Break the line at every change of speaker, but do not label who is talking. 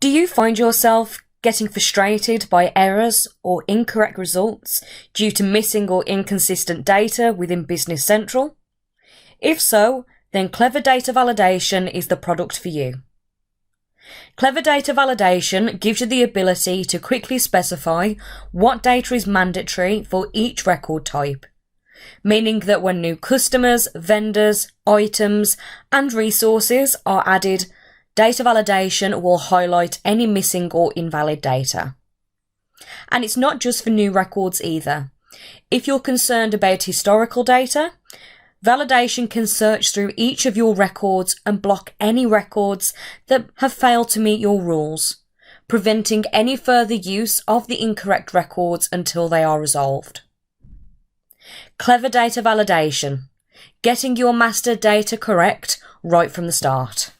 Do you find yourself getting frustrated by errors or incorrect results due to missing or inconsistent data within Business Central? If so, then Clever Data Validation is the product for you. Clever Data Validation gives you the ability to quickly specify what data is mandatory for each record type, meaning that when new customers, vendors, items, and resources are added, Data Validation will highlight any missing or invalid data. And it's not just for new records either. If you're concerned about historical data, Validation can search through each of your records and block any records that have failed to meet your rules, preventing any further use of the incorrect records until they are resolved. Clever Data Validation, getting your master data correct right from the start.